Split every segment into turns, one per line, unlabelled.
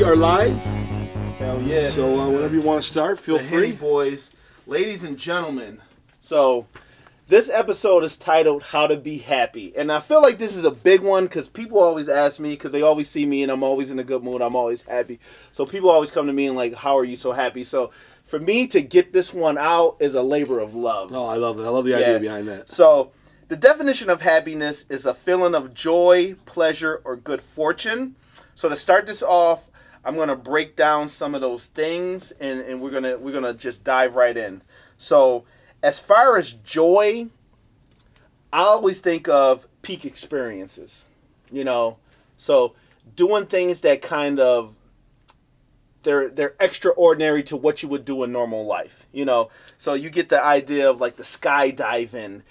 are live.
Hell yeah.
So whenever you want to start, feel free.
Boys, ladies and gentlemen. So this episode is titled How to Be Happy. And I feel like this is a big one because people always ask me, because they always see me and I'm always in a good mood. I'm always happy. So people always come to me and like, how are you so happy? So for me to get this one out is a labor of love.
Oh, I love that. I love the idea behind that.
So the definition of happiness is a feeling of joy, pleasure, or good fortune. So to start this off, I'm gonna break down some of those things, and we're gonna just dive right in. So as far as joy, I always think of peak experiences. So doing things that kind of they're extraordinary to what you would do in normal life. So you get the idea of like the skydiving.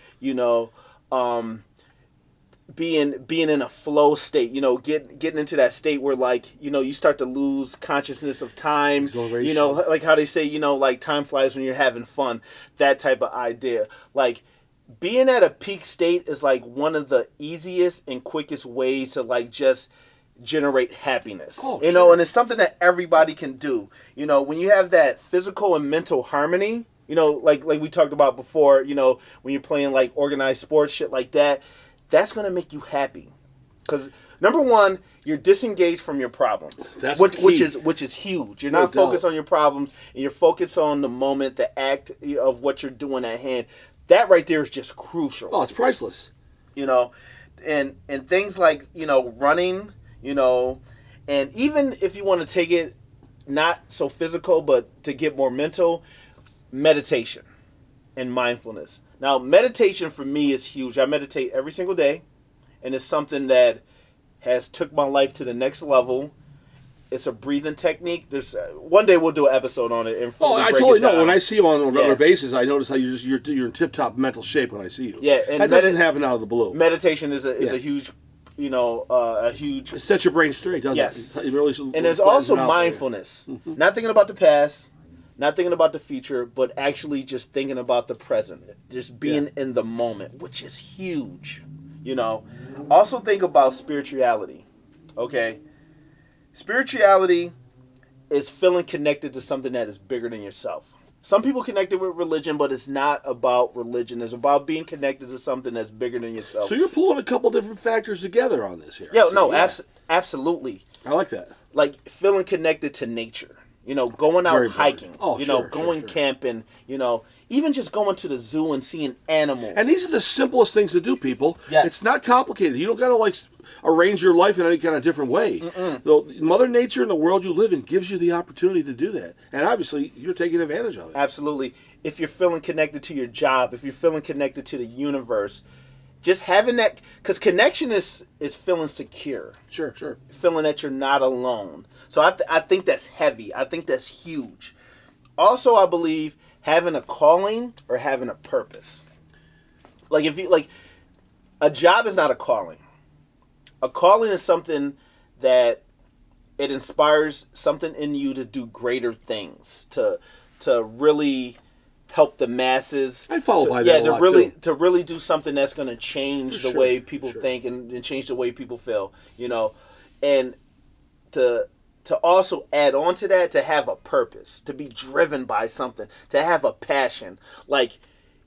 Being in a flow state, getting into that state where you start to lose consciousness of time, like how they say, like time flies when you're having fun, that type of idea. Like being at a peak state is like one of the easiest and quickest ways to like just generate happiness. Sure. And it's something that everybody can do. When you have that physical and mental harmony, like we talked about before, when you're playing like organized sports, shit like that, that's going to make you happy. Because number one, you're disengaged from your problems.
That's
which is huge. You're not focused on your problems, and you're focused on the moment, the act of what you're doing at hand. That right there is just crucial.
Oh, it's priceless.
And things like, running, and even if you want to take it not so physical, but to get more mental, meditation and mindfulness. Now, meditation for me is huge. I meditate every single day, and it's something that has took my life to the next level. It's a breathing technique. There's one day we'll do an episode on it. And
I totally know. When I see you on a regular basis, I notice how you're in tip-top mental shape when I see you.
Yeah, and
that doesn't happen out of the blue.
Meditation is a huge, a huge.
It sets your brain straight, doesn't it? It really,
and there's also mindfulness.
Mm-hmm.
Not thinking about the past. Not thinking about the future, but actually just thinking about the present. Just being in the moment, which is huge. Also think about spirituality. Okay? Spirituality is feeling connected to something that is bigger than yourself. Some people connect it with religion, but it's not about religion. It's about being connected to something that's bigger than yourself.
So you're pulling a couple different factors together on this here.
Absolutely.
I like that.
Like feeling connected to nature. Going out hiking, going camping, even just going to the zoo and seeing animals.
And these are the simplest things to do, people.
Yes.
It's not complicated. You don't got to arrange your life in any kind of different way. Though Mother Nature and the world you live in gives you the opportunity to do that. And obviously, you're taking advantage of it.
Absolutely. If you're feeling connected to your job, if you're feeling connected to the universe, just having that, because connection is feeling secure.
Sure.
Feeling that you're not alone. So I think that's heavy. I think that's huge. Also, I believe having a calling or having a purpose. Like a job is not a calling. A calling is something that it inspires something in you to do greater things, to really help the masses.
I follow by that a lot,
to really do something that's going to change the way people think and change the way people feel, and to also add on to that, to have a purpose, to be driven by something, to have a passion. Like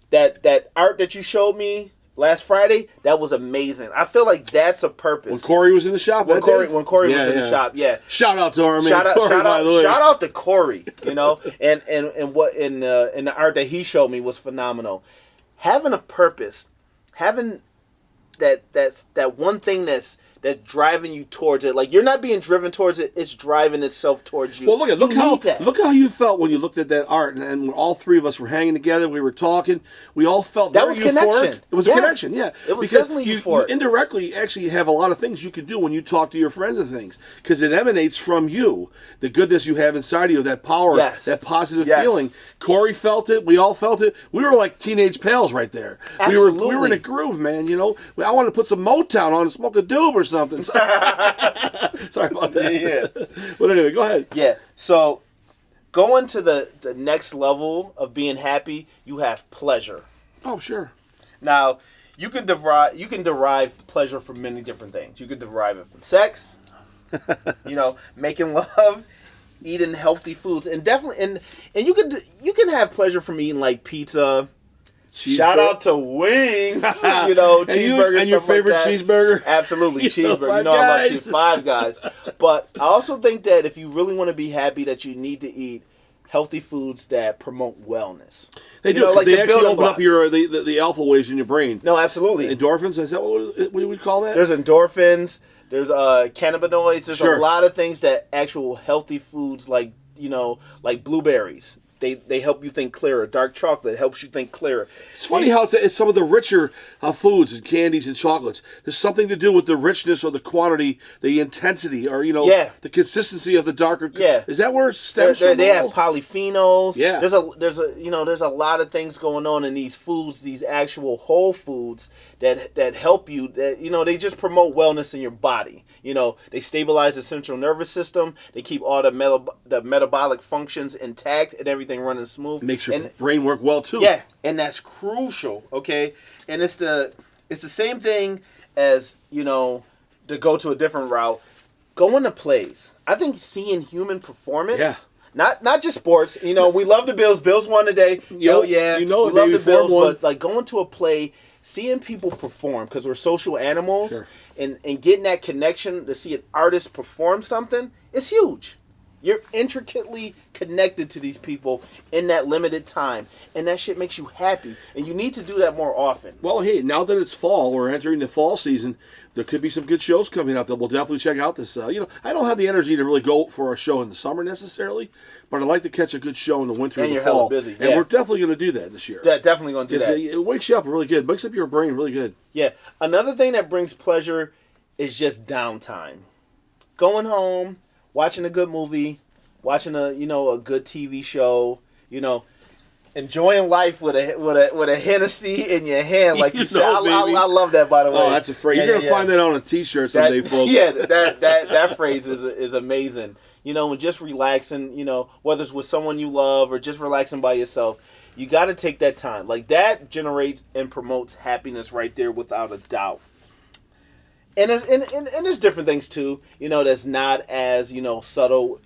that art that you showed me last Friday, that was amazing. I feel like that's a purpose.
When Corey was in the shop
when Corey was in the shop,
Shout out to our man.
Shout out to Corey, and what in the art that he showed me was phenomenal. Having a purpose, having that one thing that's driving you towards it. Like, you're not being driven towards it, it's driving itself towards you.
Well, look how you felt when you looked at that art, and when all three of us were hanging together, we were talking, we all felt
that was
euphoric.
Connection.
It was a connection, yeah.
It was
because
definitely
you
euphoric.
indirectly actually have a lot of things you can do when you talk to your friends and things, because it emanates from you, the goodness you have inside of you, that power, that positive feeling. Corey felt it, we all felt it. We were like teenage pals right there.
Absolutely.
We were in a groove, man, I wanted to put some Motown on and smoke a doob or something. Sorry about that. Yeah. But anyway, go ahead.
Yeah. So going to the next level of being happy, you have pleasure.
Oh, sure.
Now, you can derive pleasure from many different things. You can derive it from sex, Making love, eating healthy foods, and definitely, and you can have pleasure from eating like pizza. Shout out to wings, cheeseburgers,
and your favorite cheeseburger.
Absolutely, cheeseburger. I love Five Guys. But I also think that if you really want to be happy, that you need to eat healthy foods that promote wellness.
They do, because they actually open up the alpha waves in your brain.
No, absolutely.
Endorphins, is that what we would call that?
There's endorphins, there's cannabinoids, there's a lot of things that actual healthy foods like blueberries. They help you think clearer. Dark chocolate helps you think clearer.
It's funny how it's some of the richer foods and candies and chocolates. There's something to do with the richness or the quantity, the intensity, or the consistency of the darker.
Yeah.
Is that where it stems from?
They have polyphenols.
Yeah.
There's a lot of things going on in these foods, these actual whole foods that help you. That they just promote wellness in your body. They stabilize the central nervous system. They keep all the metabolic functions intact and everything running smooth.
Makes your brain work well too.
Yeah, and that's crucial. Okay, and it's the same thing as to go to a different route. Going to plays. I think seeing human performance.
Yeah.
Not just sports. We love the Bills. Bills won today. We love the Bills, but like going to a play, seeing people perform, because we're social animals,
sure.
and getting that connection to see an artist perform something is huge. You're intricately connected to these people in that limited time, and that shit makes you happy, and you need to do that more often.
Well, hey, now that it's fall, we're entering the fall season, there could be some good shows coming out that we'll definitely check out this. I don't have the energy to really go for a show in the summer necessarily, but I'd like to catch a good show in the winter and the fall.
And you're hella busy.
And we're definitely going to do that this year.
Yeah, definitely going to do that.
It wakes you up really good. It wakes up your brain really good.
Yeah. Another thing that brings pleasure is just downtime. Going home, watching a good movie, watching a good TV show, enjoying life with a Hennessy in your hand, like you said. I love that, by the way.
Oh, that's a phrase. You're gonna find that on a T-shirt someday, folks.
Yeah, that phrase is amazing. And just relaxing. Whether it's with someone you love or just relaxing by yourself, you got to take that time. Like that generates and promotes happiness right there, without a doubt. And there's different things too, that's not as, subtle,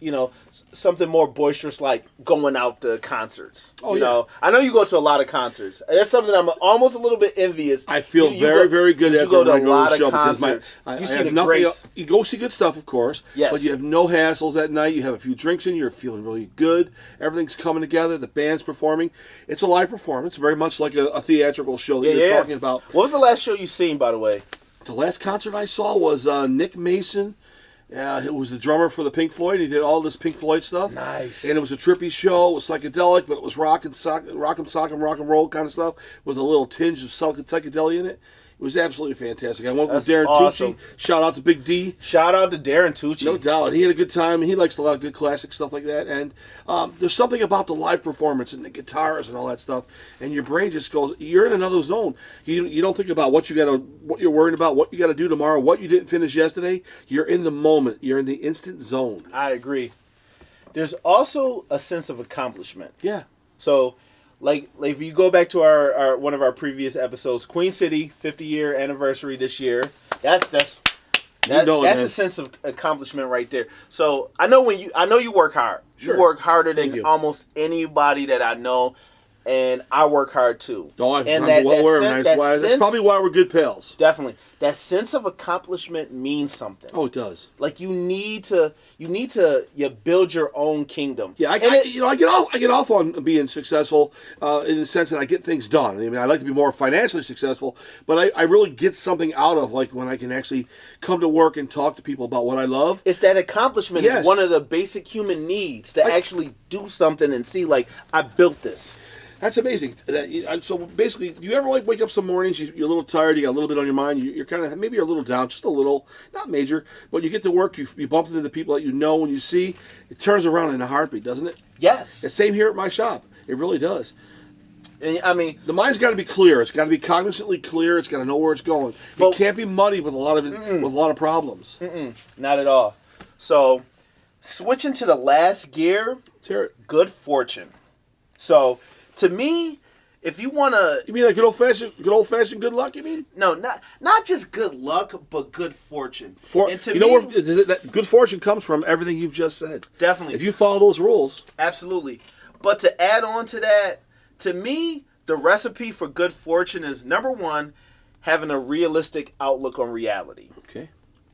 something more boisterous, like going out to concerts.
Yeah.
I know you go to a lot of concerts. That's something I'm almost a little bit envious.
I feel very good at
you go to a lot of
show
concerts.
You see the greats. You go see good stuff, of course.
Yes.
But you have no hassles that night. You have a few drinks in. You're feeling really good. Everything's coming together. The band's performing. It's a live performance, very much like a theatrical show that you're talking about.
What was the last show you seen, by the way?
The last concert I saw was Nick Mason. It was the drummer for the Pink Floyd. He did all this Pink Floyd stuff.
Nice.
And it was a trippy show. It was psychedelic, but it was rock and roll kind of stuff with a little tinge of psychedelia in it. It was absolutely fantastic. I went with Darren Tucci. Shout out to Big D.
Shout out to Darren Tucci.
No doubt. He had a good time. He likes a lot of good classic stuff like that. And there's something about the live performance and the guitars and all that stuff. And your brain just goes, you're in another zone. You don't think about what you're worried about, what you got to do tomorrow, what you didn't finish yesterday. You're in the moment. You're in the instant zone.
I agree. There's also a sense of accomplishment.
Yeah.
So, like if you go back to our one of our previous episodes, Queen City 50-year anniversary this year. That's a sense of accomplishment right there. So I know you work hard.
Sure.
You work harder than almost anybody that I know, and I work hard too.
That's probably why we're good pals.
Definitely, that sense of accomplishment means something.
Oh, it does.
Like you need to build your own kingdom.
Yeah, I get off on being successful in the sense that I get things done. I mean, I like to be more financially successful, but I really get something out of like when I can actually come to work and talk to people about what I love.
It's that accomplishment is one of the basic human needs to actually do something and see like I built this.
That's amazing. So basically, you ever wake up some mornings, you're a little tired, you got a little bit on your mind, you're kind of, maybe you're a little down, just a little, not major, but you get to work, you bump into the people that you know, and you see, it turns around in a heartbeat, doesn't it?
Yes.
The same here at my shop. It really does.
And, I mean,
the mind's got to be clear. It's got to be cognizantly clear. It's got to know where it's going. It can't be muddy with a lot of problems.
Not at all. So, switching to the last gear,
let's hear it.
Good fortune. So, to me, if you want to...
You mean like good old-fashioned good luck, you mean?
No, not just good luck, but good fortune.
And to me, where that good fortune comes from? Everything you've just said.
Definitely.
If you follow those rules.
Absolutely. But to add on to that, to me, the recipe for good fortune is, number one, having a realistic outlook on reality.
Okay.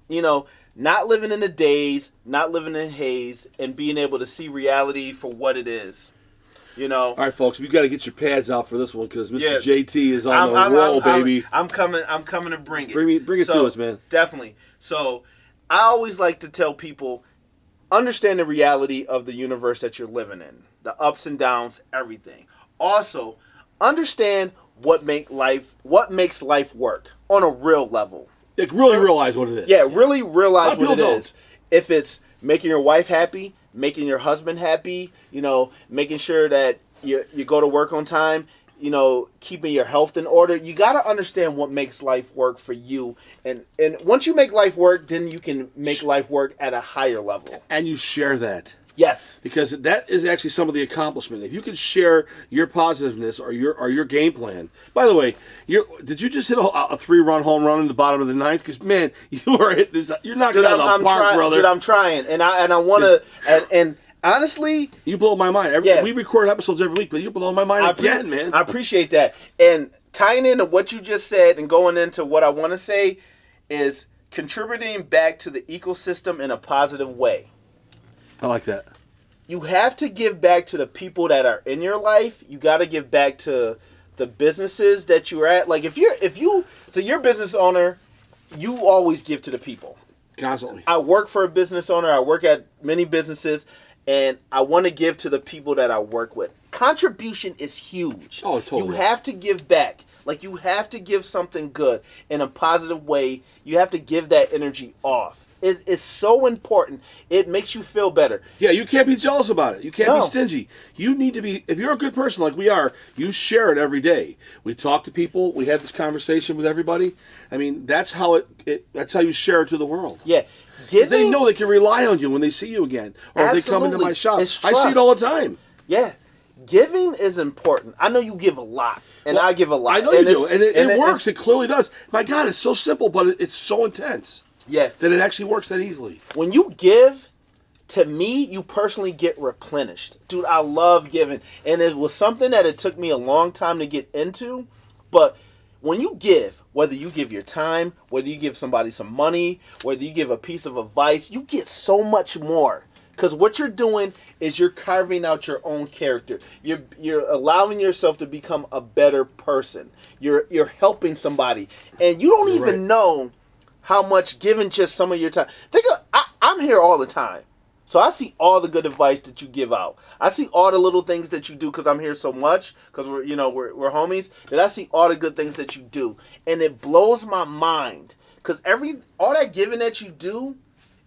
You know, not living in the daze, not living in haze, and being able to see reality for what it is. You know.
All right, folks, we got to get your pads out for this one because Mr. JT is on the roll, baby.
I'm coming to bring it.
Bring it to us, man.
Definitely. So, I always like to tell people, understand the reality of the universe that you're living in, the ups and downs, everything. Also, understand what makes life work on a real level.
Like really realize what it is.
Yeah, really realize what it is. If it's making your wife happy, making your husband happy, you know, making sure that you go to work on time, you know, keeping your health in order. You got to understand what makes life work for you. And once you make life work, then you can make life work at a higher level.
And you share that.
Yes.
Because that is actually some of the accomplishment. If you can share your positiveness or your game plan. By the way, did you just hit a 3-run home run in the bottom of the ninth? Because, man, you're not going to have a park, brother.
Dude, I'm trying. And I want to... And honestly...
You blow my mind. We record episodes every week, but you blow my mind again, man.
I appreciate that. And tying into what you just said and going into what I want to say is contributing back to the ecosystem in a positive way.
I like that.
You have to give back to the people that are in your life. You got to give back to the businesses that you're at. Like if you're a business owner, you always give to the people.
Constantly.
I work for a business owner. I work at many businesses, and I want to give to the people that I work with. Contribution is huge.
Oh, totally.
You have to give back. Like you have to give something good in a positive way. You have to give that energy off. It's so important. It makes you feel better.
Yeah, you can't be jealous about it. You can't be stingy. You need to be, if you're a good person like we are, you share it every day. We talk to people. We have this conversation with everybody. I mean, that's how that's how you share it to the world.
Yeah.
They know they can rely on you when they see you again. Or if they come into my shop. I see it all the time.
Yeah. Giving is important. I know you give a lot. And I give a lot.
I know you do. And it works. It clearly does. My God, it's so simple, but it's so intense.
Yeah.
That it actually works that easily.
When you give, to me, you personally get replenished. Dude, I love giving. And it was something that it took me a long time to get into. But when you give, whether you give your time, whether you give somebody some money, whether you give a piece of advice, you get so much more. Because what you're doing is you're carving out your own character. You're allowing yourself to become a better person. You're helping somebody. And you don't even know how much giving just some of your time. I'm here all the time. So I see all the good advice that you give out. I see all the little things that you do because I'm here so much, because we're homies, that I see all the good things that you do. And it blows my mind. Because all that giving that you do,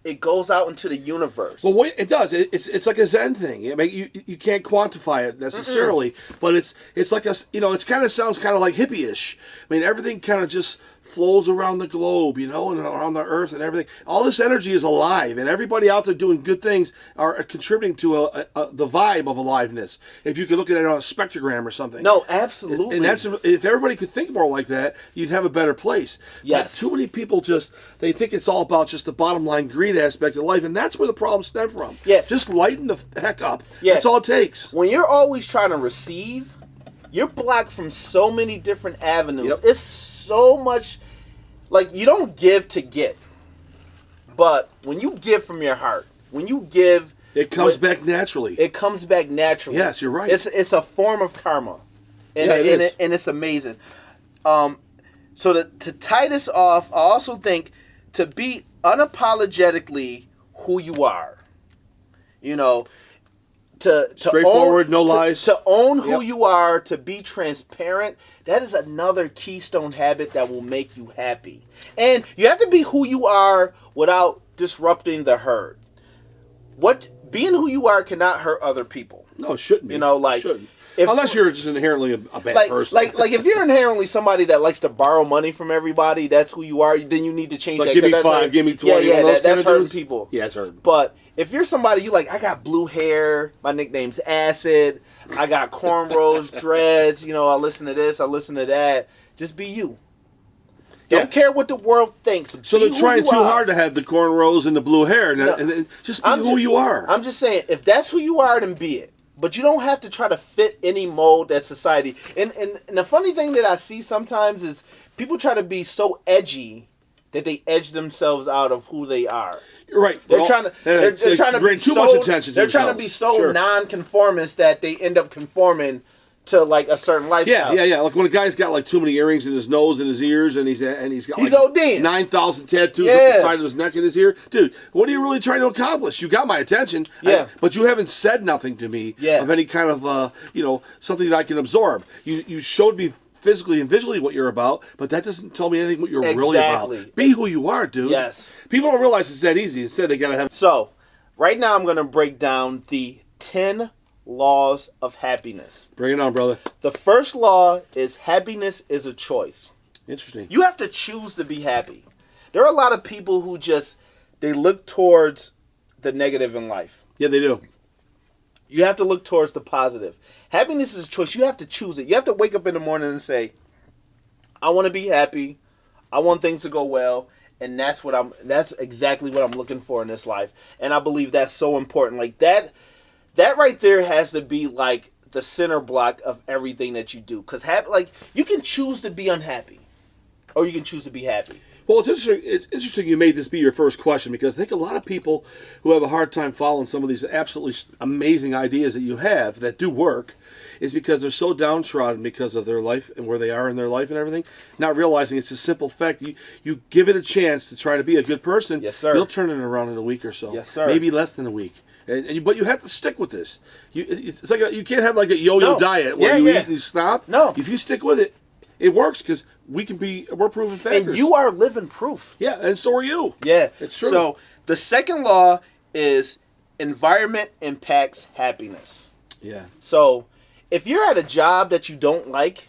it goes out into the universe.
Well, it does. It's like a Zen thing. I mean, you can't quantify it necessarily, but it's like it kind of sounds kind of like hippie-ish. I mean, everything kind of just flows around the globe, and around the earth and everything. All this energy is alive, and everybody out there doing good things are contributing to the vibe of aliveness. If you could look at it on a spectrogram or something.
No, absolutely.
And if everybody could think more like that, you'd have a better place.
Yes.
But too many people they think it's all about just the bottom line greed aspect of life, and that's where the problems stem from.
Yeah.
Just lighten the heck up.
Yeah.
That's all it takes.
When you're always trying to receive, you're blocked from so many different avenues.
Yep.
It's so much, like, you don't give to get. But when you give from your heart, when you give...
It comes back naturally.
It comes back naturally.
Yes, you're right.
It's a form of karma. And, and it's amazing. So to tie this off, I also think to be unapologetically who you are. To
straightforward, no lies.
To own who you are, to be transparent, that is another keystone habit that will make you happy. And you have to be who you are without disrupting the herd. Being who you are cannot hurt other people.
No, it shouldn't be. Shouldn't. Unless you're just inherently a bad person.
Like if you're inherently somebody that likes to borrow money from everybody, that's who you are, then you need to change that.
Give me 5, give me 20.
That's hurting people.
Yeah, it's hurting.
But if you're somebody, I got blue hair, my nickname's Acid, I got cornrows, dreads. You know, I listen to this, I listen to that. Just be you. Don't care what the world thinks.
So they're trying too hard to have the cornrows and the blue hair, and just be who you are.
I'm just saying, if that's who you are, then be it. But you don't have to try to fit any mold that society. And the funny thing that I see sometimes is people try to be so edgy that they edge themselves out of who they are.
You're right.
They're trying to be
too much attention to
they're trying to be so non-conformist that they end up conforming to like a certain lifestyle.
Yeah. Like when a guy's got like too many earrings in his nose and his ears, and he's got like
ODing.
9,000 tattoos up the side of his neck and his ear. Dude, what are you really trying to accomplish? You got my attention, but you haven't said nothing to me of any kind of something that I can absorb. You showed me physically and visually what you're about, but that doesn't tell me anything what you're really about. Be who you are, dude.
Yes.
People don't realize it's that easy. Instead, they gotta have.
So, right now I'm gonna break down the 10 laws of happiness.
Bring it on, brother.
The first law is happiness is a choice.
Interesting.
You have to choose to be happy. There are a lot of people who they look towards the negative in life.
Yeah, they do.
You have to look towards the positive. Happiness is a choice. You have to choose it. You have to wake up in the morning and say, I want to be happy. I want things to go well. And that's exactly what I'm looking for in this life. And I believe that's so important. Like that right there has to be like the center block of everything that you do. Because you can choose to be unhappy, or you can choose to be happy.
Well, it's interesting you made this be your first question, because I think a lot of people who have a hard time following some of these absolutely amazing ideas that you have that do work is because they're so downtrodden because of their life and where they are in their life and everything, not realizing it's a simple fact. You give it a chance to try to be a good person.
Yes, sir.
You'll turn it around in a week or so.
Yes, sir.
Maybe less than a week. But you have to stick with this. It's like you can't have like a yo-yo diet where you eat and you stop.
No.
If you stick with it, it works, because we're proven factors.
And you are living proof.
Yeah, and so are you.
Yeah.
It's true.
So the second law is environment impacts happiness.
Yeah.
So if you're at a job that you don't like,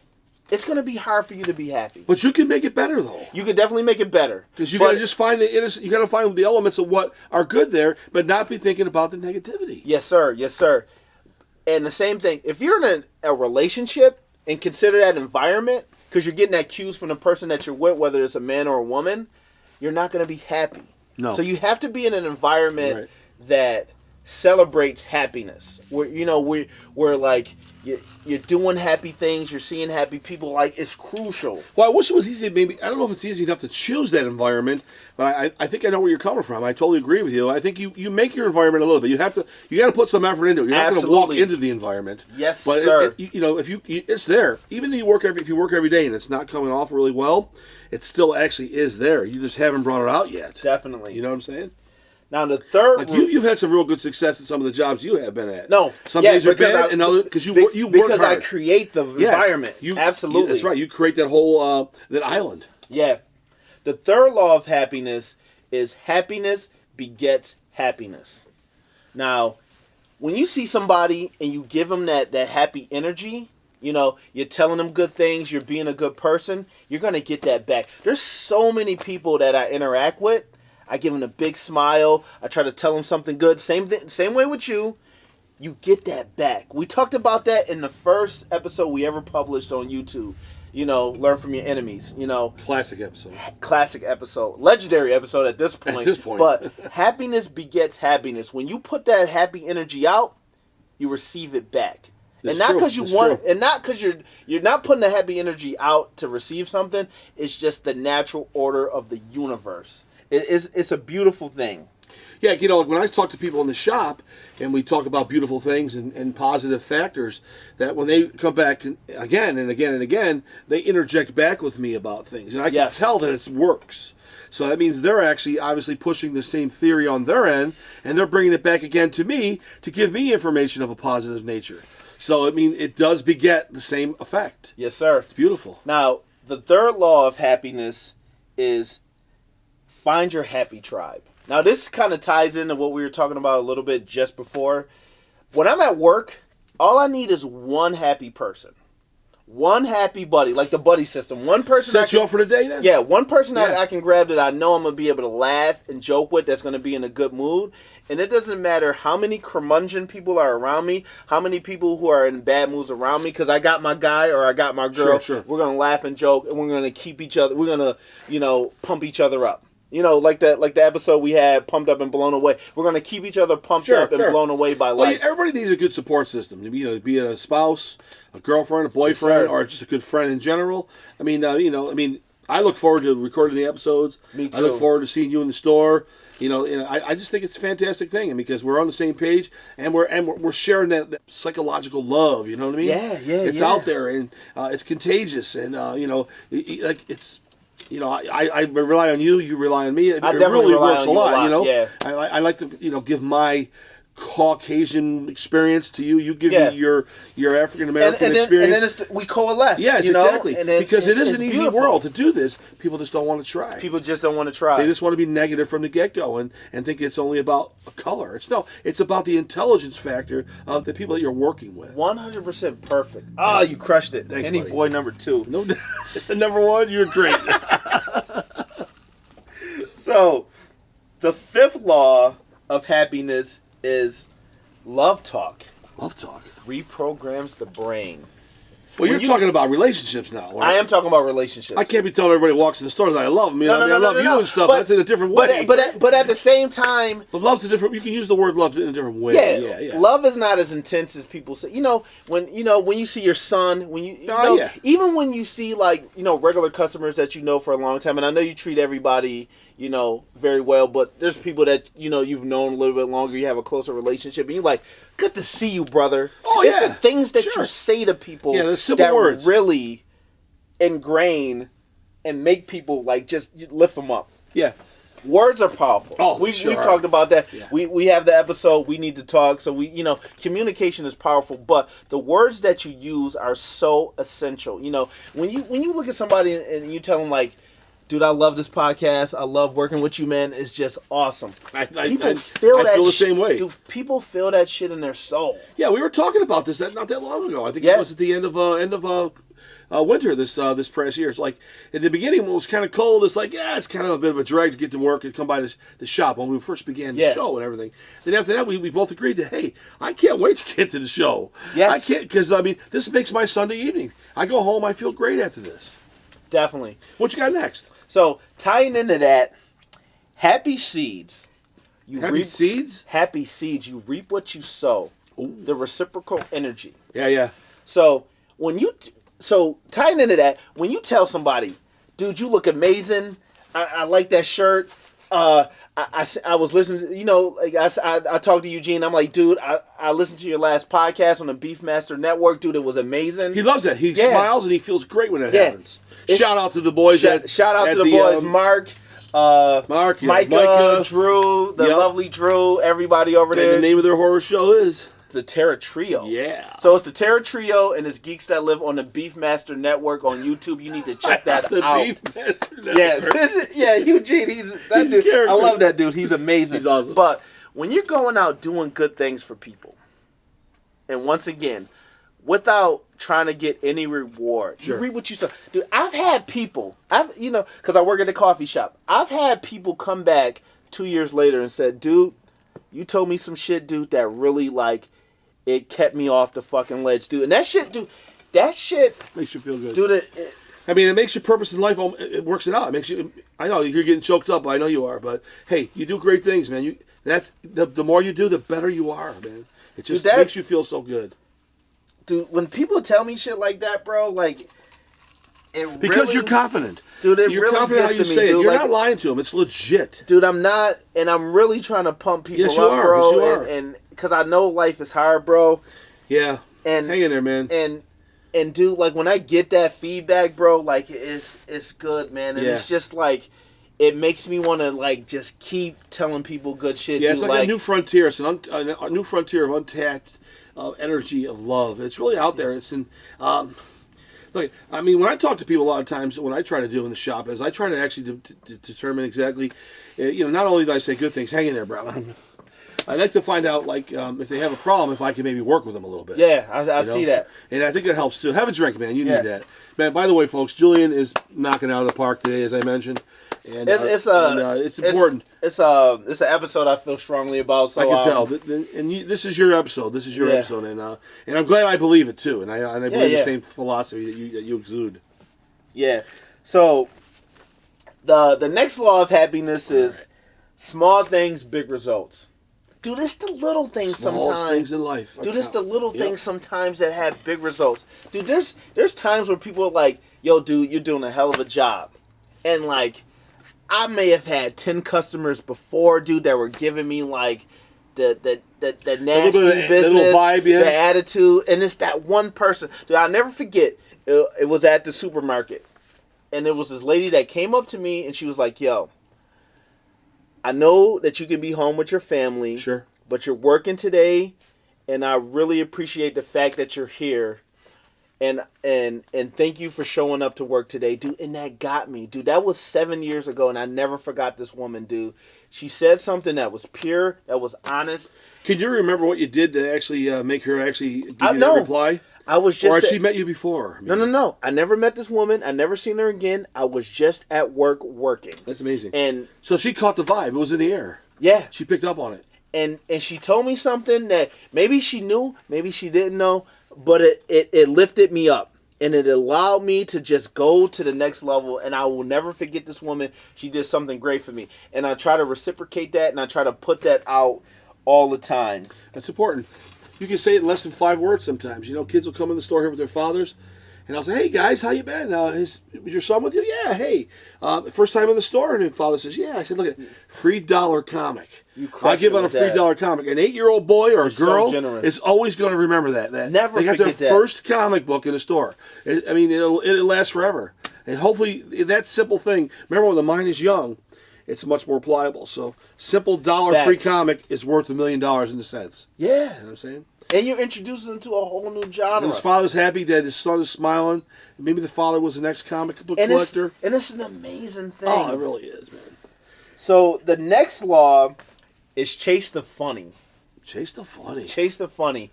it's going to be hard for you to be happy.
But you can make it better, though.
You can definitely make it better.
Because you got to just find the innocent. You got to find the elements of what are good there, but not be thinking about the negativity.
Yes, sir. Yes, sir. And the same thing, if you're in a relationship and consider that environment, because you're getting that cues from the person that you're with, whether it's a man or a woman, you're not going to be happy.
No.
So you have to be in an environment that celebrates happiness. Where like you're doing happy things, you're seeing happy people. Like, it's crucial.
Well, I wish it was easy. Maybe I don't know if it's easy enough to choose that environment, but I think I know where you're coming from. I totally agree with you. I think you make your environment a little bit. You got to put some effort into it. You're not going to walk into the environment.
Yes,
but
sir.
It's there. Even if you work every day and it's not coming off really well, it still actually is there. You just haven't brought it out yet.
Definitely.
You know what I'm saying?
Now the third,
like you've had some real good success in some of the jobs you have been at.
No,
some days are bad, and others because you work hard.
Because I create the environment. Absolutely,
that's right. You create that whole that island.
Yeah. The third law of happiness is happiness begets happiness. Now, when you see somebody and you give them that happy energy, you're telling them good things, you're being a good person, you're gonna get that back. There's so many people that I interact with. I give them a big smile. I try to tell them something good. Same way with you. You get that back. We talked about that in the first episode we ever published on YouTube. Learn from your enemies.
Classic episode.
Classic episode. Legendary episode at this point.
At this point.
But happiness begets happiness. When you put that happy energy out, you receive it back. And not because you want, and not because you're not putting the happy energy out to receive something. It's just the natural order of the universe. It's a beautiful thing.
Yeah, when I talk to people in the shop and we talk about beautiful things and positive factors, that when they come back again and again and again, they interject back with me about things. And I can tell that it works. So that means they're actually obviously pushing the same theory on their end, and they're bringing it back again to me to give me information of a positive nature. So, it does beget the same effect.
Yes, sir.
It's beautiful.
Now, the third law of happiness is find your happy tribe. Now, this kind of ties into what we were talking about a little bit just before. When I'm at work, all I need is one happy person. One happy buddy, like the buddy system. One person
sets you up for the day then?
Yeah, one person I can grab that I know I'm going to be able to laugh and joke with, that's going to be in a good mood. And it doesn't matter how many curmudgeon people are around me, how many people who are in bad moods around me, because I got my guy or I got my girl.
Sure.
We're going to laugh and joke, and we're going to keep each other, we're going to, pump each other up. Like the episode we had, Pumped Up and Blown Away. We're going to keep each other pumped up and blown away by life.
Everybody needs a good support system. Be it a spouse, a girlfriend, a boyfriend, or just a good friend in general. I look forward to recording the episodes.
Me too.
I look forward to seeing you in the store. I just think it's a fantastic thing, because we're on the same page, and we're sharing that psychological love. You know what I mean?
Yeah.
It's out there, and it's contagious, and it's. I rely on you. You rely on me. It really works a lot.
Yeah.
I like to give my Caucasian experience to you. You give me your African American experience.
And then we coalesce.
Yes, exactly. Because it is an easy world to do this. People just don't want to try.
People just don't want to try.
They just want to be negative from the get-go and think it's only about a color. It's about the intelligence factor of the people that you're working with.
100% perfect. Oh, you crushed it.
Thanks,
Any
buddy.
boy number 2.
No, number 1, you're great.
So, the 5th law of happiness is love talk.
Love talk
Reprograms the brain.
Well, you're talking about relationships now. Right?
I am talking about relationships.
I can't be telling everybody who walks in the store that I love them. I love you and stuff. That's in a different way.
But at the same time,
but love's a different. You can use the word love in a different way.
Yeah. Love is not as intense as people say. When you see your son, even when you see regular customers that for a long time, and I know you treat everybody very well, but there's people that you've known a little bit longer. You have a closer relationship, and you're like, good to see you, brother.
Oh,
it's the things that you say to people that
words.
Really ingrain and make people just lift them up.
Yeah.
Words are powerful.
Oh,
we've talked about that. Yeah. We have the episode, We Need to Talk. So communication is powerful, but the words that you use are so essential. When you look at somebody and you tell them dude, I love this podcast. I love working with you, man. It's just awesome. People feel
the same way.
Dude, people feel that shit in their soul.
Yeah, we were talking about this not that long ago. I think it was at the end of winter this past year. It's like in the beginning when it was kind of cold. It's it's kind of a bit of a drag to get to work and come by the shop when we first began the show and everything. Then after that, we both agreed that hey, I can't wait to get to the show.
Yes.
I can't because this makes my Sunday evening. I go home, I feel great after this.
Definitely.
What you got next?
So tying into that, happy seeds.
Happy seeds.
You reap what you sow. Ooh. The reciprocal energy.
Yeah.
So tying into that, when you tell somebody, dude, you look amazing. I like that shirt. I was listening to, I talked to Eugene. I'm like, dude, I listened to your last podcast on the Beefmaster Network. Dude, it was amazing.
He loves that. He smiles and he feels great when it happens. Shout out to the boys.
Shout out to the boys, Mark, Micah, Drew, the lovely Drew, everybody over there.
And the name of their horror show is
the Terror Trio.
Yeah.
So it's the Terror Trio and it's Geeks That Live on the Beefmaster Network on YouTube. You need to check that
the
out.
Beefmaster Network.
Yeah, Eugene, he's a character. I love that dude. He's amazing.
He's awesome.
But when you're going out doing good things for people, and once again, without trying to get any reward, you read what you say. Dude, I've had people, because I work at a coffee shop. I've had people come back 2 years later and said, dude, you told me some shit, dude, that really it kept me off the fucking ledge, dude. And that shit
makes you feel good.
Dude,
it makes your purpose in life. It works it out. It makes you. I know you're getting choked up. I know you are, but hey, you do great things, man. That's the more you do, the better you are, man. It just makes you feel so good.
Dude, when people tell me shit like that, bro,
because you're confident,
dude.
You're
really
confident how you say it. Dude, you're not lying to them. It's legit,
dude. I'm not, and I'm really trying to pump people
up,
bro.
Yes, you are.
And because I know life is hard, bro.
Yeah.
And
hang in there, man.
And dude, when I get that feedback, bro, it's good, man. And it's just it makes me want to just keep telling people good shit.
Yeah,
dude.
It's like a new frontier. It's a new frontier of untapped energy of love. It's really out there. It's in. Look, when I talk to people a lot of times, what I try to do in the shop is I try to actually determine exactly, not only do I say good things, hang in there, bro. I like to find out, like, if they have a problem, if I can maybe work with them a little bit.
Yeah, I see that.
And I think that helps too. Have a drink, man. You need that. Man, by the way, folks, Julian is knocking out of the park today, as I mentioned. And it's important.
It's an episode I feel strongly about. So
I can tell. And this is your episode. This is your episode. And I'm glad I believe it too. And I believe the same philosophy that you exude.
Yeah. So the next law of happiness is small things, big results. Dude, it's the little things sometimes.
Small things in life.
Dude, it's the little things sometimes that have big results. Dude, there's times where people are like, yo, dude, you're doing a hell of a job. And like, I may have had 10 customers before, dude, that were giving me like the nasty business, vibe, the attitude, and it's that one person. Dude, I'll never forget. It was at the supermarket, and there was this lady that came up to me, and she was like, "Yo, I know that you can be home with your family,
sure,
but you're working today, and I really appreciate the fact that you're here." And thank you for showing up to work today, dude. And that got me, dude. That was 7 years ago, and I never forgot this woman, dude. She said something that was pure, that was honest.
Can you remember what you did to actually make her actually give you that reply?
I was just.
Or had she met you before?
Maybe? No. I never met this woman. I never seen her again. I was just at work working.
That's amazing.
And
so she caught the vibe. It was in the air.
Yeah.
She picked up on it.
And she told me something that maybe she knew, maybe she didn't know. But it lifted me up, and it allowed me to just go to the next level, and I will never forget this woman. She did something great for me, and I try to reciprocate that, and I try to put that out all the time.
That's important. You can say it in less than 5 words sometimes. You know, kids will come in the store here with their fathers, and I'll say, "Hey, guys, how you been? Was your son with you?" "Yeah, hey. First time in the store?" And the father says, "Yeah." I said, "Look at free $1 comic. I give out a free $1 comic." An 8-year-old boy or a girl is always going to remember that.
Never
they got
forget
their first comic book in the store. I mean, it'll last forever. And hopefully, that simple thing. Remember, when the mind is young, it's much more pliable. So, simple $1 free comic is worth $1 million in a sense.
Yeah.
You know what I'm saying?
And you're introducing them to a whole new genre.
And his father's happy that his son is smiling. Maybe the father was the next comic book collector.
And it's an amazing thing.
Oh, it really is, man.
So the next law is chase the funny.
Chase the funny.
Chase the funny.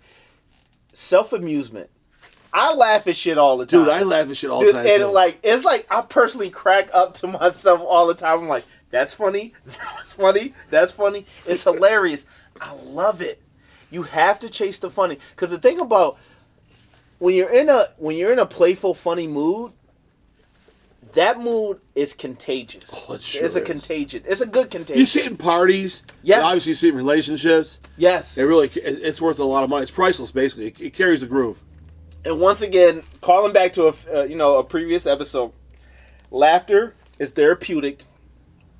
Self-amusement. I laugh at shit all the time.
Dude, I laugh at shit all the time,
and
too.
It's like I personally crack up to myself all the time. I'm like, that's funny. That's funny. That's funny. It's hilarious. I love it. You have to chase the funny, because the thing about when you're in a playful, funny mood, that mood is contagious.
Oh, it sure
it's a
is.
Contagion. It's a good contagion.
You see it in parties.
Yes.
Obviously, you see it in relationships.
Yes.
It's worth a lot of money. It's priceless, basically. It carries the groove.
And once again, calling back to a previous episode, laughter is therapeutic.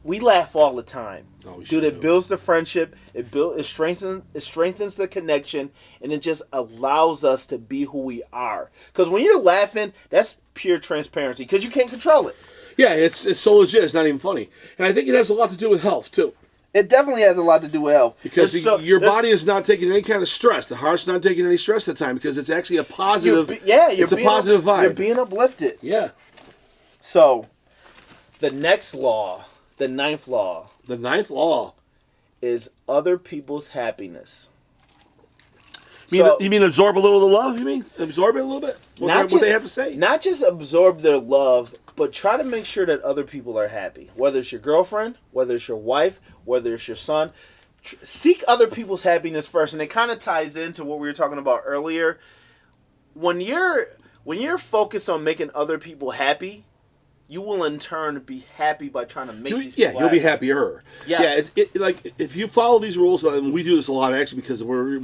We laugh all the time.
Oh,
dude, it builds the friendship. It strengthens the connection, and it just allows us to be who we are. Because when you're laughing, that's pure transparency. Because you can't control it.
Yeah, it's so legit. It's not even funny, and I think it has a lot to do with health too.
It definitely has a lot to do with health.
Because your body is not taking any kind of stress. The heart's not taking any stress at the time, because it's actually a positive. It's a positive vibe.
You're being uplifted.
Yeah.
So, the next law. The ninth law.
The ninth law
is other people's happiness.
You mean absorb a little of the love? You mean absorb it a little bit? What they have to say?
Not just absorb their love, but try to make sure that other people are happy. Whether it's your girlfriend, whether it's your wife, whether it's your son. Seek other people's happiness first. And it kind of ties into what we were talking about earlier. When you're focused on making other people happy, you will in turn be happy by trying to make these people
you'll be happier.
Yes.
Yeah, like if you follow these rules, and we do this a lot actually, because we're in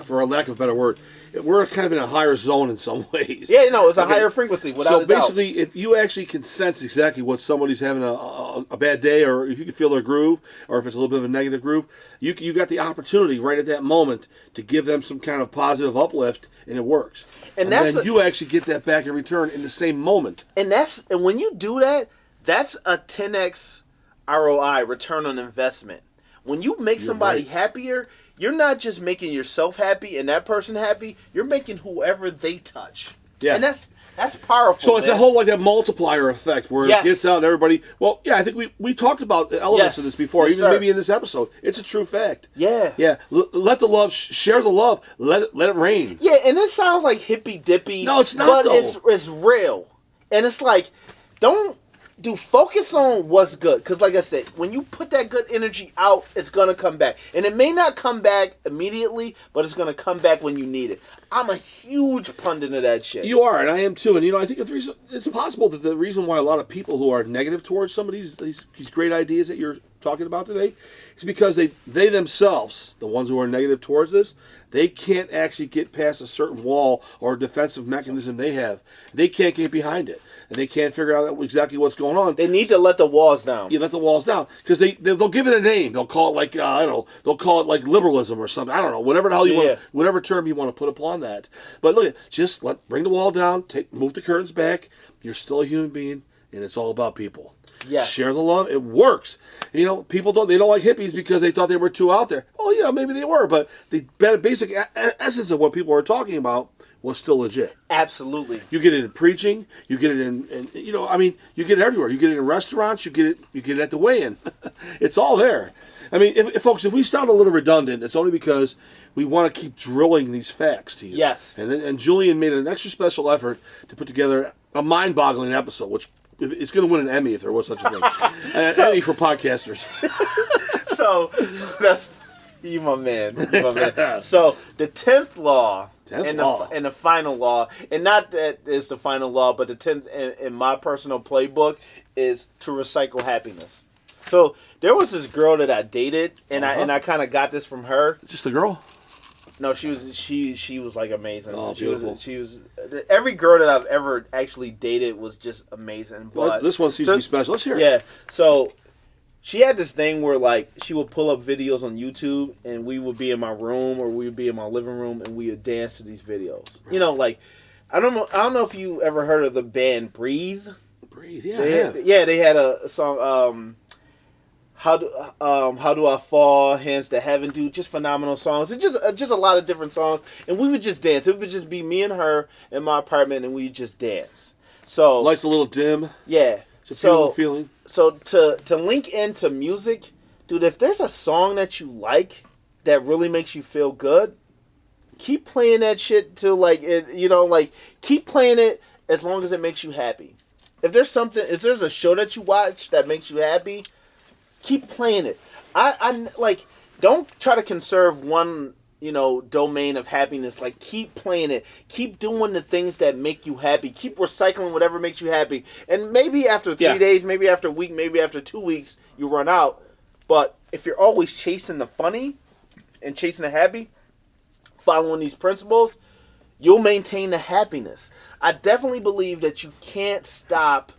for a lack of a better word, we're kind of in a higher zone in some ways.
Yeah, it's a higher frequency. Without a doubt.
So basically, if you actually can sense exactly what somebody's having a bad day, or if you can feel their groove, or if it's a little bit of a negative groove, you got the opportunity right at that moment to give them some kind of positive uplift, and it works. And then you actually get that back in return in the same moment.
And when you do that, that's a 10x ROI, return on investment. When you make somebody happier, you're not just making yourself happy and that person happy. You're making whoever they touch.
Yeah.
And That's powerful.
So it's a whole like that multiplier effect where it gets out and everybody. Well, yeah, I think we talked about the elements of this before, even maybe in this episode. It's a true fact.
Yeah.
Yeah. Let the love share the love. Let it rain.
Yeah, and it sounds like hippy dippy.
No, it's not.
But it's real, and it's like focus on what's good, because like I said, when you put that good energy out, it's gonna come back, and it may not come back immediately, but it's gonna come back when you need it. I'm a huge pundit of that shit.
You are, and I am too. And I think it's possible that the reason why a lot of people who are negative towards some of these great ideas that you're talking about today is because they themselves, the ones who are negative towards this, they can't actually get past a certain wall or defensive mechanism they have. They can't get behind it, and they can't figure out exactly what's going on.
They need to let the walls down.
You let the walls down, because they'll give it a name. They'll call it like I don't know. They'll call it like liberalism or something. I don't know. Whatever the hell you want, whatever term you want to put upon that. But look, just bring the wall down. Move the curtains back. You're still a human being, and it's all about people.
Yes.
Share the love. It works. People don't like hippies because they thought they were too out there. Oh, maybe they were, but the basic essence of what people are talking about was still legit.
Absolutely.
You get it in preaching. You get it in you get it everywhere. You get it in restaurants. You get it at the weigh-in. It's all there. I mean, if we sound a little redundant, it's only because we want to keep drilling these facts to you.
Yes.
And Julian made an extra special effort to put together a mind-boggling episode, which it's going to win an Emmy if there was such a thing. An Emmy for podcasters.
So that's you, my man. So the 10th law. And the final law, and not that it's the final law, but the 10th in my personal playbook is to recycle happiness. So there was this girl that I dated, and I kind of got this from her.
Just a girl?
No, she was like amazing.
Oh,
she
beautiful.
was every girl that I've ever actually dated was just amazing. But
this one seems to be special. Let's hear it.
Yeah. So she had this thing where like she would pull up videos on YouTube, and we would be in my room or we would be in my living room, and we would dance to these videos. Like I don't know if you ever heard of the band Breathe.
Breathe, yeah.
They had a song. How do I fall? Hands to Heaven, dude. Just phenomenal songs. It's just a lot of different songs, and we would just dance. It would just be me and her in my apartment, and we just dance. So
lights a little dim.
Yeah.
It's a beautiful feeling.
So to link into music, dude, if there's a song that you like that really makes you feel good, keep playing that shit till keep playing it as long as it makes you happy. If there's a show that you watch that makes you happy, keep playing it. I don't try to conserve one, domain of happiness. Like, keep playing it. Keep doing the things that make you happy. Keep recycling whatever makes you happy. And maybe after 3 days, maybe after a week, maybe after 2 weeks, you run out. But if you're always chasing the funny and chasing the happy, following these principles, you'll maintain the happiness. I definitely believe that you can't stop,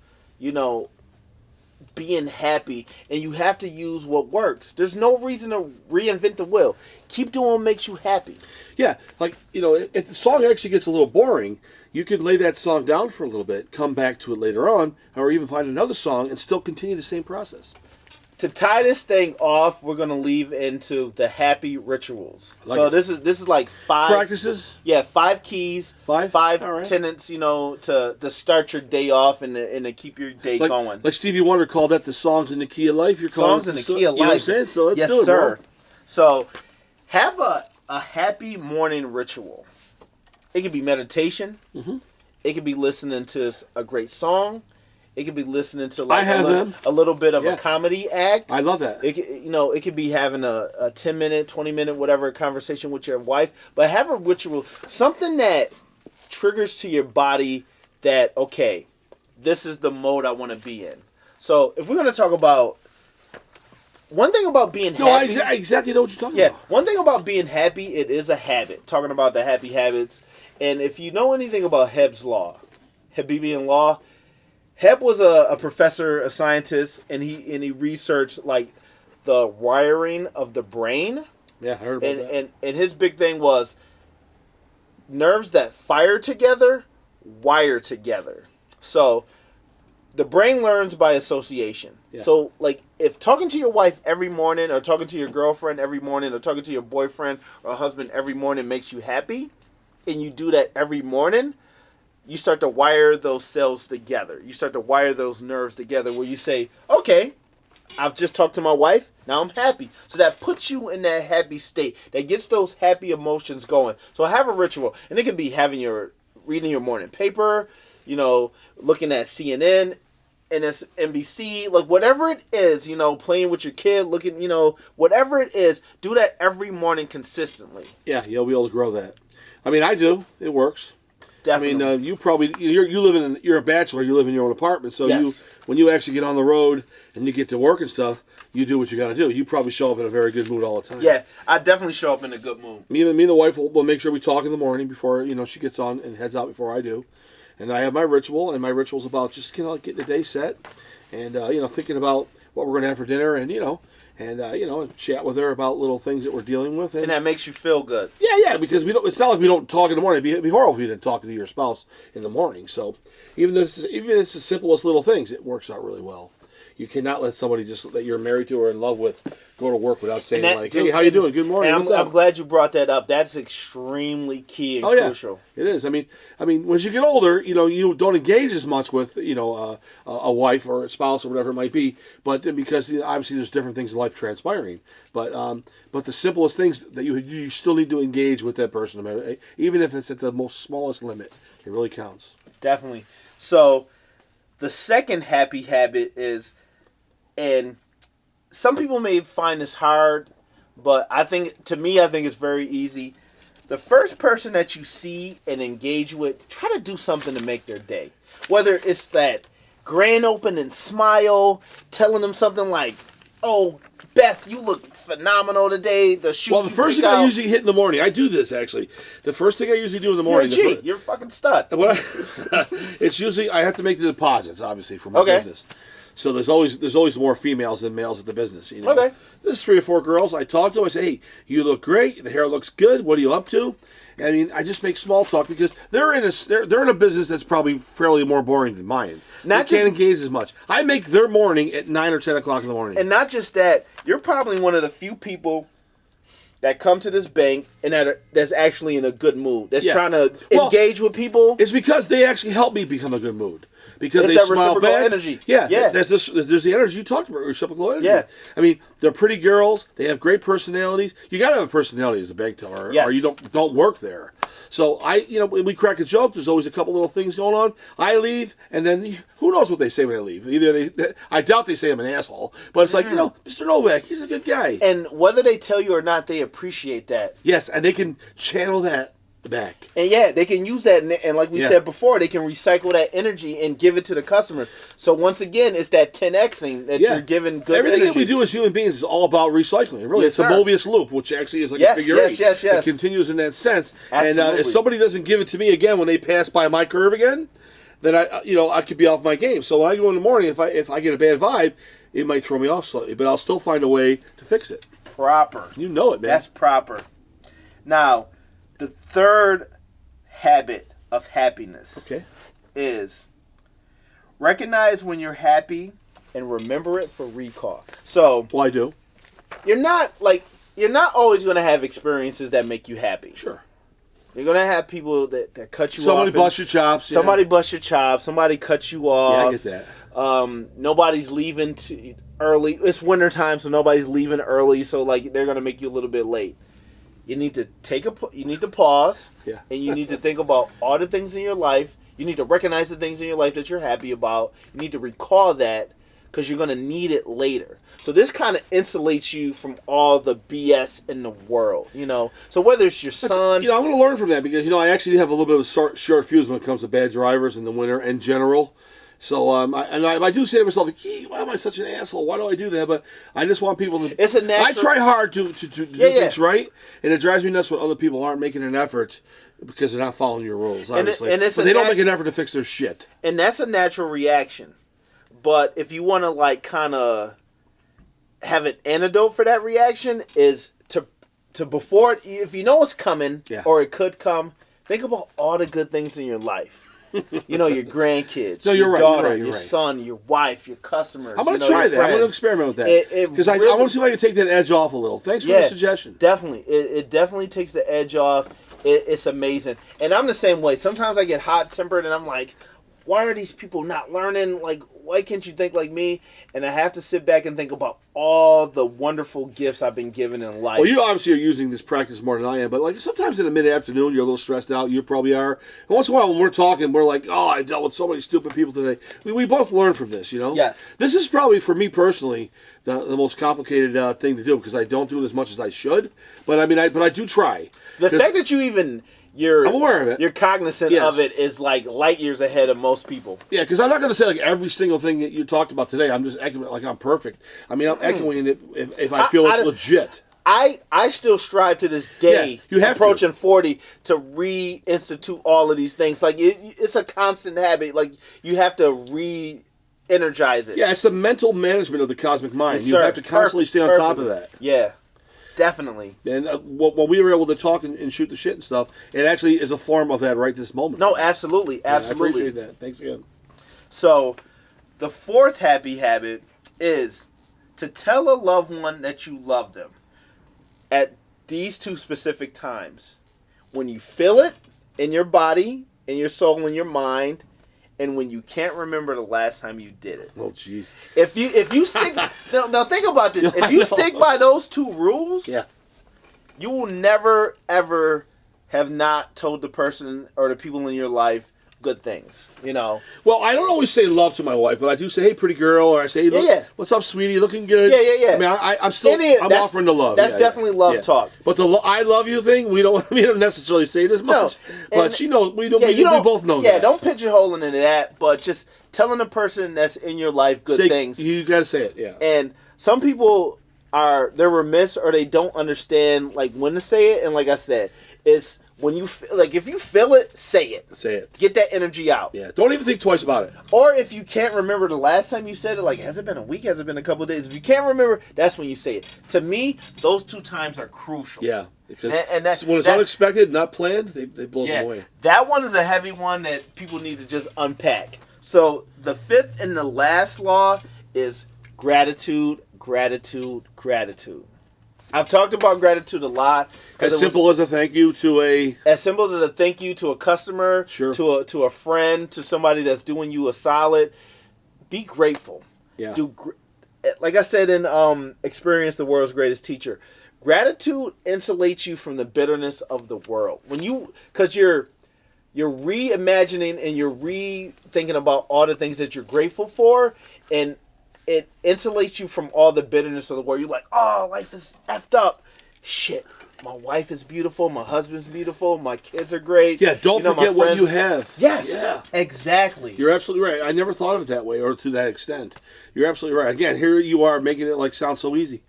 being happy, and you have to use what works. There's no reason to reinvent the wheel. Keep doing what makes you happy.
Yeah, if the song actually gets a little boring, you could lay that song down for a little bit, come back to it later on, or even find another song and still continue the same process.
To tie this thing off, we're gonna leave into the happy rituals. This is like 5
practices.
Yeah, 5 keys, 5
right.
tenets, to start your day off and to keep your day going.
Like Stevie Wonder called that the songs in the key of life. You're calling
songs in the key of life.
You know what I'm saying? So let's do it,
sir.
bro.
So have a happy morning ritual. It could be meditation. Mm-hmm. It could be listening to a great song. It could be listening to a little bit of a comedy act.
I love that.
It could be having a 10-minute, 20-minute, whatever conversation with your wife. But have a ritual, something that triggers to your body that, okay, this is the mode I want to be in. So if we're going to talk about one thing about being happy.
No, I exactly know what you're talking about.
Yeah, one thing about being happy, it is a habit. Talking about the happy habits. And if you know anything about Hebb's Law, Hebbian Law, Hebb was a professor, a scientist, and he researched like the wiring of the brain.
Yeah, I heard about that.
And his big thing was nerves that fire together, wire together. So the brain learns by association. Yeah. So like if talking to your wife every morning, or talking to your girlfriend every morning, or talking to your boyfriend or husband every morning makes you happy, and you do that every morning, you start to wire those cells together. You start to wire those nerves together where you say, okay, I've just talked to my wife. Now I'm happy. So that puts you in that happy state. That gets those happy emotions going. So have a ritual. And it could be reading your morning paper, looking at CNN, NBC, like whatever it is, playing with your kid, looking, whatever it is, do that every morning consistently.
Yeah, you'll be able to grow that. I mean, I do. It works.
Definitely.
I mean, you probably you're a bachelor. You live in your own apartment, so
yes.
When you actually get on the road and you get to work and stuff, you do what you got to do. You probably show up in a very good mood all the time.
Yeah, I definitely show up in a good mood.
Me and the wife will make sure we talk in the morning before she gets on and heads out before I do, and I have my ritual, and my ritual's about just getting the day set, and thinking about what we're gonna have for dinner, and chat with her about little things that we're dealing with,
and that makes you feel good.
Yeah, because it's not like we don't talk in the morning. It'd be horrible if you didn't talk to your spouse in the morning. So even if it's the simplest little things, it works out really well. You cannot let somebody that you're married to or in love with go to work without saying "Hey, how you doing? Good morning."
And I'm glad you brought that up. That's extremely key and crucial.
It is. I mean, as you get older, you don't engage as much with a wife or a spouse or whatever it might be, but because obviously there's different things in life transpiring. But the simplest things that you still need to engage with that person, even if it's at the most smallest limit, it really counts.
Definitely. So the second happy habit is. And some people may find this hard, but I think it's very easy. The first person that you see and engage with, try to do something to make their day. Whether it's that grand opening smile, telling them something like, "Oh, Beth, you look phenomenal today." The
first thing I usually hit in the morning, I do this actually. The first thing I usually do in the morning.
You're a fucking stud.
It's usually I have to make the deposits, obviously, for my business. So there's always more females than males at the business.
Okay.
There's 3 or 4 girls. I talk to them. I say, "Hey, you look great. The hair looks good. What are you up to?" I mean, I just make small talk because they're in a business that's probably fairly more boring than mine. They can't engage as much. I make their morning at 9 or 10 o'clock in the morning.
And not just that, you're probably one of the few people that come to this bank and that's actually in a good mood. That's trying to engage with people.
It's because they actually help me become a good mood. Because
it's
they smile back.
Energy.
Yeah. There's the energy you talked about, reciprocal energy.
Yeah.
I mean, they're pretty girls. They have great personalities. You got to have a personality as a bank teller, or you don't work there. So we crack a joke. There's always a couple little things going on. I leave, and then who knows what they say when I leave? I doubt they say I'm an asshole, but it's like Mr. Novak, he's a good guy.
And whether they tell you or not, they appreciate that.
Yes, and they can channel that back.
And they can use that, and like we said before, they can recycle that energy and give it to the customers. So once again, it's that 10xing that you're giving good
Everything
energy.
that we do as human beings is all about recycling. Really, it's a Mobius loop, which actually is like a figure eight.
Yes.
It continues in that sense.
Absolutely.
And if somebody doesn't give it to me again when they pass by my curve again, then I could be off my game. So when I go in the morning, if I get a bad vibe, it might throw me off slightly, but I'll still find a way to fix it.
Proper.
You know it, man.
That's proper. Now, the third habit of happiness is recognize when you're happy and remember it for recall. So,
I do.
You're not always going to have experiences that make you happy.
Sure.
You're going to have people that cut you off.
Somebody bust your chops.
Somebody bust your chops. Somebody cut you off.
Yeah, I get that.
Nobody's leaving early. It's wintertime, so nobody's leaving early, so they're going to make you a little bit late. You need to pause, and you need to think about all the things in your life. You need to recognize the things in your life that you're happy about. You need to recall that because you're going to need it later. So this kind of insulates you from all the BS in the world, So whether it's your son...
I'm going to learn from that because, I actually have a little bit of a short fuse when it comes to bad drivers in the winter in general. So I do say to myself, why am I such an asshole? Why do I do that? But I just want people to...
It's a natural...
I try hard to do things right, and it drives me nuts when other people aren't making an effort because they're not following your rules, obviously. But they don't make an effort to fix their shit.
And that's a natural reaction. But if you want to, kind of have an antidote for that reaction is to before... If you know it's coming, or it could come, think about all the good things in your life. Your grandkids, your daughter, your son, your wife, your customers.
I'm going to try that. I'm going to experiment with that. Because I want to see if I can take that edge off a little. Thanks for the suggestion.
Definitely. It definitely takes the edge off. it's amazing. And I'm the same way. Sometimes I get hot-tempered and I'm like, why are these people not learning? Like, why can't you think like me? And I have to sit back and think about all the wonderful gifts I've been given in life.
Well, you obviously are using this practice more than I am, but like sometimes in the mid-afternoon, you're a little stressed out. You probably are. And once in a while, when we're talking, we're like, oh, I dealt with so many stupid people today. We both learn from this, you know?
Yes.
This is probably, for me personally, the most complicated thing to do because I don't do it as much as I should. But I mean, I do try.
The fact that you even... I'm aware of it. You're cognizant of it is like light years ahead of most people.
Yeah, because I'm not going to say like every single thing that you talked about today. I'm just echoing it like I'm perfect. I mean, I'm echoing it if I feel it's legit.
I still strive to this day, approaching 40, to reinstitute all of these things. Like it's a constant habit. Like you have to re-energize it.
Yeah, it's the mental management of the cosmic mind. Yes, you have to constantly stay on top of that.
Yeah. Definitely.
And when we were able to talk and shoot the shit and stuff, it actually is a form of that right this moment.
No, absolutely. Absolutely.
I appreciate that. Thanks again.
So, the fourth happy habit is to tell a loved one that you love them at these two specific times. When you feel it in your body, in your soul, in your mind, and when you can't remember the last time you did it.
Oh, jeez.
If you stick... now think about this. If you stick by those two rules, you will never, ever have not told the person or the people in your life good things, you know?
Well, I don't always say love to my wife, but I do say, hey, pretty girl, or I say, hey, look, what's up, sweetie, looking good.
Yeah.
I mean, I'm still offering the love.
That's definitely love talk.
But the I love you thing, we don't necessarily say it as much. No. But she knows, we both know that.
Yeah, don't pigeonhole into that, but just telling the person that's in your life good things.
You got to say it, yeah.
And some people they're remiss or they don't understand like when to say it, and like I said, it's... When you if you feel it, say it.
Say it.
Get that energy out.
Yeah. Don't even think twice about it.
Or if you can't remember the last time you said it, like has it been a week? Has it been a couple of days? If you can't remember, that's when you say it. To me, those two times are crucial.
Yeah. Because when it's unexpected, not planned, they blow them away.
That one is a heavy one that people need to just unpack. So the fifth and the last law is gratitude, gratitude, gratitude. I've talked about gratitude a lot.
As simple as a thank you to a...
As simple as a thank you to a customer, to a friend, to somebody that's doing you a solid. Be grateful.
Yeah.
Like I said in Experience the World's Greatest Teacher, gratitude insulates you from the bitterness of the world. Because you're reimagining and you're rethinking about all the things that you're grateful for, and it insulates you from all the bitterness of the world. You're like, oh, life is effed up. Shit. My wife is beautiful. My husband's beautiful. My kids are great.
Yeah, don't forget what you have.
Yes. Yeah. Exactly.
You're absolutely right. I never thought of it that way or to that extent. You're absolutely right. Again, here you are making it sound so easy.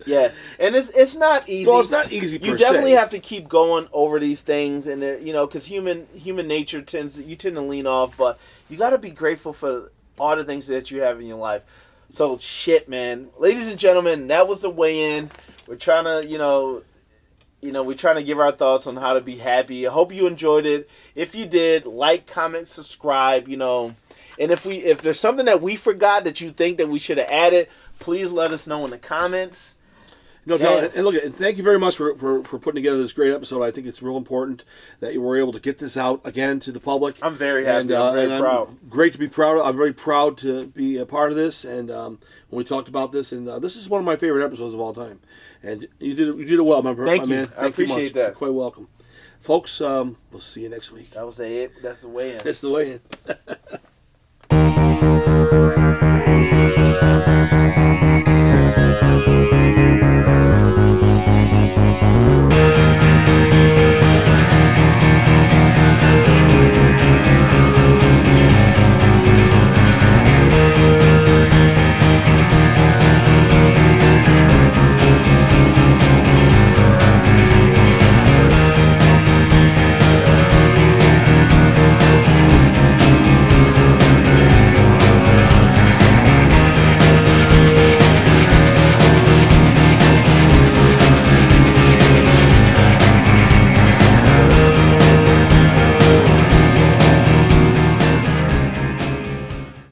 Yeah. And it's not easy.
Well, it's not easy per se.
You definitely have to keep going over these things, and because human nature tend to lean off, but you got to be grateful for all the things that you have in your life. So shit, man. Ladies and gentlemen, that was the weigh-in. We're trying to, we're trying to give our thoughts on how to be happy. I hope you enjoyed it. If you did, like, comment, subscribe, And if there's something that we forgot that you think that we should have added, please let us know in the comments.
No doubt. And look, and thank you very much for putting together this great episode. I think it's real important that you were able to get this out again to the public.
I'm very happy. I'm very proud.
Great to be proud. I'm very proud to be a part of this. And when we talked about this, and this is one of my favorite episodes of all time. And you did it well, my man.
Thank you.
Man.
I appreciate that.
You're quite welcome, folks. We'll see you next week.
That was it. That's the way in.
That's the way in.